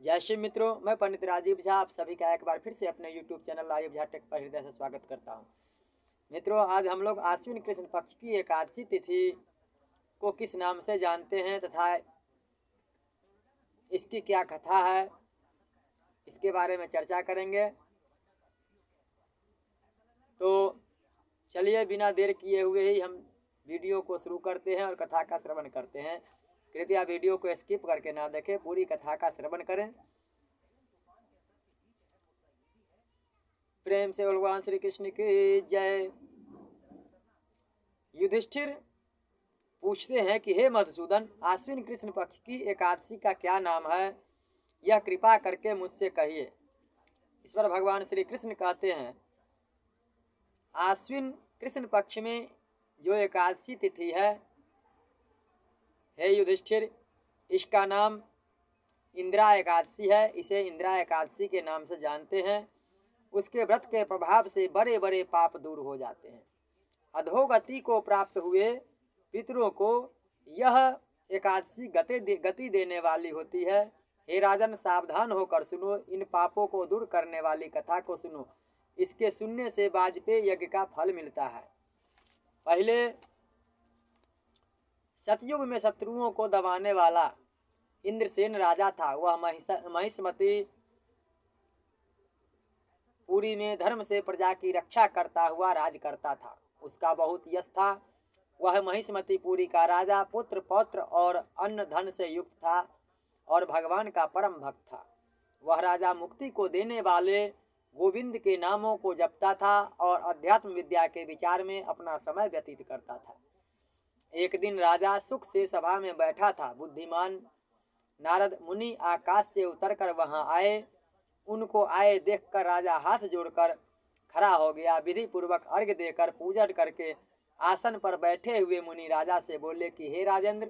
जय श्री मित्रों, मैं पंडित राजीव झा आप सभी का एक बार फिर से अपने YouTube channel Rajeev Jha tech पर हृदय से स्वागत करता हूं। मित्रों, आज हम लोग आश्विन कृष्ण पक्ष की एकादशी तिथि को किस नाम से जानते हैं तथा इसकी क्या कथा है, इसके बारे में चर्चा करेंगे। तो चलिए बिना देर किए हुए ही हम वीडियो को शुरू करते हैं और कथा का श्रवण करते हैं। कृपया वीडियो को स्किप करके ना देखें, पूरी कथा का श्रवण करें। प्रेम से भगवान श्री कृष्ण की जय। युधिष्ठिर पूछते हैं कि हे मधुसूदन, आश्विन कृष्ण पक्ष की एकादशी का क्या नाम है, यह कृपा करके मुझसे कहिए। इस पर भगवान श्री कृष्ण कहते हैं, आश्विन कृष्ण पक्ष में जो एकादशी तिथि है, हे युधिष्ठिर, इसका नाम इंदिरा एकादशी है। इसे इंदिरा एकादशी के नाम से जानते हैं। उसके व्रत के प्रभाव से बड़े बड़े पाप दूर हो जाते हैं। अधोगति को प्राप्त हुए पितरों को यह एकादशी गति देने वाली होती है। हे राजन, सावधान होकर सुनो, इन पापों को दूर करने वाली कथा को सुनो। इसके सुनने से वाजपेयी यज्ञ का फल मिलता है। पहले सतयुग में शत्रुओं को दबाने वाला इंद्रसेन राजा था। वह महिष्मती पुरी में धर्म से प्रजा की रक्षा करता हुआ राज करता था। उसका बहुत यश था। वह महिष्मतीपुरी का राजा पुत्र पौत्र और अन्न धन से युक्त था और भगवान का परम भक्त था। वह राजा मुक्ति को देने वाले गोविंद के नामों को जपता था और अध्यात्म विद्या के विचार में अपना समय व्यतीत करता था। एक दिन राजा सुख से सभा में बैठा था। बुद्धिमान नारद मुनि आकाश से उतरकर वहां आए। उनको आए देखकर राजा हाथ जोड़कर खड़ा हो गया। विधि पूर्वक अर्घ्य देकर पूजन करके आसन पर बैठे हुए मुनि राजा से बोले कि हे राजेंद्र,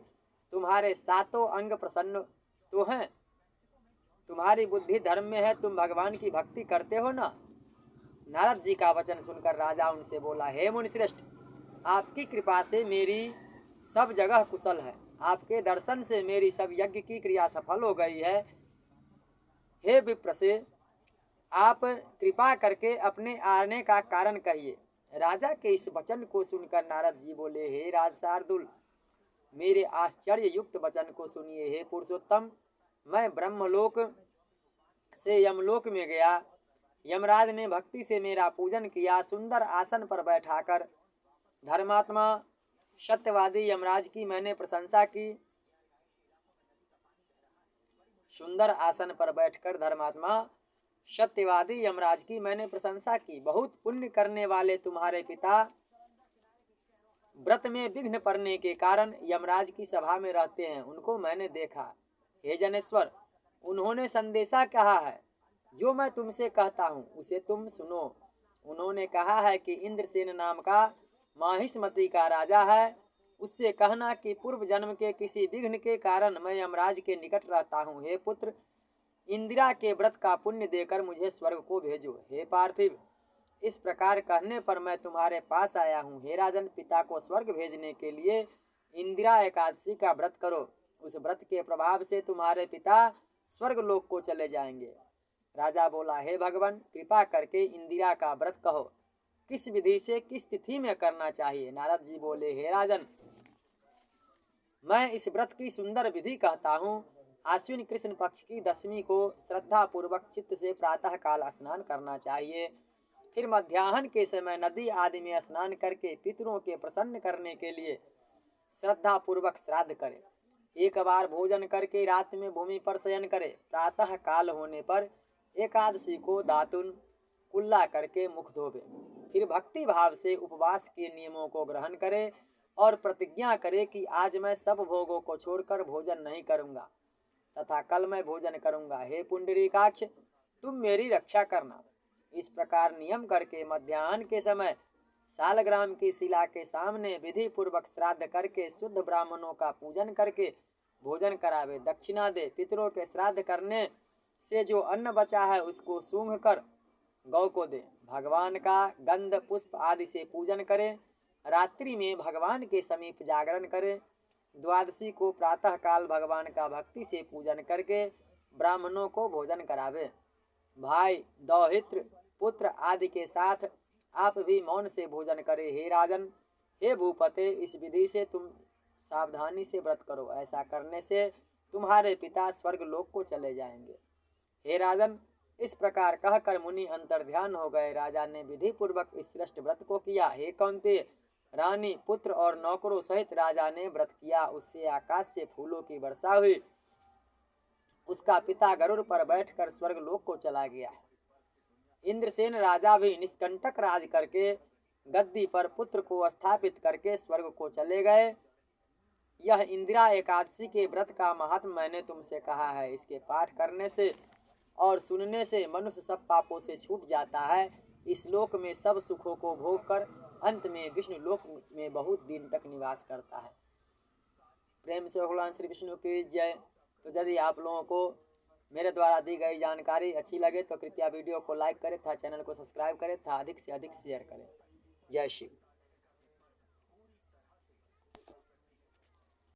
तुम्हारे सातों अंग प्रसन्न तो हैं, तुम्हारी बुद्धि धर्म में है, तुम भगवान की भक्ति करते हो ना। नारद जी का वचन सुनकर राजा उनसे बोला, हे मुनिश्रेष्ठ, आपकी कृपा से मेरी सब जगह कुशल है। आपके दर्शन से मेरी सब यज्ञ की क्रिया सफल हो गई है। हे विप्र से आप कृपा करके अपने आने का कारण कहिए। राजा के इस वचन को सुनकर नारद जी बोले, हे राज शार्दुल, मेरे आश्चर्य युक्त वचन को सुनिए। हे पुरुषोत्तम, मैं ब्रह्मलोक से यमलोक में गया। यमराज ने भक्ति से मेरा पूजन किया। सुंदर आसन पर बैठाकर धर्मात्मा सत्यवादी यमराज की मैंने प्रशंसा की। सुंदर आसन पर बैठकर धर्मात्मा सत्यवादी यमराज की मैंने प्रशंसा की। बहुत पुण्य करने वाले तुम्हारे पिता व्रत में विघ्न पड़ने के कारण यमराज की सभा में रहते हैं, उनको मैंने देखा। हे जनेश्वर, उन्होंने संदेशा कहा है, जो मैं तुमसे कहता हूँ उसे तुम सुनो। उन्होंने कहा है कि इंद्रसेन नाम का माहिष्मती का राजा है। उससे कहना कि पूर्व जन्म के किसी विघ्न के कारण मैं यमराज के निकट रहता हूँ। हे पुत्र, इंदिरा के व्रत का पुण्य देकर मुझे स्वर्ग को भेजो। हे पार्थिव, इस प्रकार कहने पर मैं तुम्हारे पास आया हूँ। हे राजन, पिता को स्वर्ग भेजने के लिए इंदिरा एकादशी का व्रत करो। उस व्रत के प्रभाव से तुम्हारे पिता स्वर्ग लोक को चले जाएंगे। राजा बोला, हे भगवान, कृपा करके इंदिरा का व्रत कहो, किस विधि से किस तिथि में करना चाहिए। नारद जी बोले, हे राजन, मैं इस व्रत की सुंदर विधि कहता हूँ। आश्विन कृष्ण पक्ष की दशमी को श्रद्धा पूर्वक चित्त से प्रातः काल स्नान करना चाहिए। फिर मध्याह्न के समय नदी आदि में स्नान करके पितरों के प्रसन्न करने के लिए श्रद्धा पूर्वक श्राद्ध करे। एक बार भोजन करके रात में भूमि पर शयन करे। प्रातः काल होने पर एकादशी को दातुन कुल्ला करके मुख धोवे। फिर भक्ति भाव से उपवास के नियमों को ग्रहण करे और प्रतिज्ञा करे कि आज मैं सब भोगों को छोड़कर भोजन नहीं करूंगा तथा कल मैं भोजन करूंगा। हे पुंडरीकाक्ष, तुम मेरी रक्षा करना। इस प्रकार नियम करके मध्याह्न के समय सालग्राम की शिला के सामने विधि पूर्वक श्राद्ध करके शुद्ध ब्राह्मणों का पूजन करके भोजन करावे, दक्षिणा दे। पितरों के श्राद्ध करने से जो अन्न बचा है उसको सूंघ कर गौ को दे। भगवान का गंध पुष्प आदि से पूजन करे। रात्रि में भगवान के समीप जागरण करे। द्वादशी को प्रातः काल भगवान का भक्ति से पूजन करके ब्राह्मणों को भोजन करावे। भाई दौहित्र पुत्र आदि के साथ आप भी मौन से भोजन करें। हे राजन, हे भूपते, इस विधि से तुम सावधानी से व्रत करो। ऐसा करने से तुम्हारे पिता स्वर्ग लोक को चले जाएंगे। हे राजन, इस प्रकार कहकर मुनि अंतर्ध्यान हो गए। राजा ने विधि पूर्वक इस श्रेष्ठ व्रत को किया। हे कौन्तेय, रानी, पुत्र और नौकरों सहित राजा ने व्रत किया। उससे आकाश से फूलों की वर्षा हुई। उसका पिता गरुड़ पर बैठकर स्वर्ग लोक को चला गया। इंद्रसेन राजा भी निष्कंटक राज करके गद्दी पर पुत्र को स्थापित करके स्वर्ग को चले गए। यह इंदिरा एकादशी के व्रत का महात्म मैंने तुमसे कहा है। इसके पाठ करने से और सुनने से मनुष्य सब पापों से छूट जाता है। इस लोक में सब सुखों को भोग कर अंत में विष्णु लोक में बहुत दिन तक निवास करता है। प्रेम से भगवान श्री विष्णु की जय। तो यदि आप लोगों को मेरे द्वारा दी गई जानकारी अच्छी लगे तो कृपया वीडियो को लाइक करें तथा चैनल को सब्सक्राइब करें तथा अधिक से अधिक शेयर करें। जय शिव।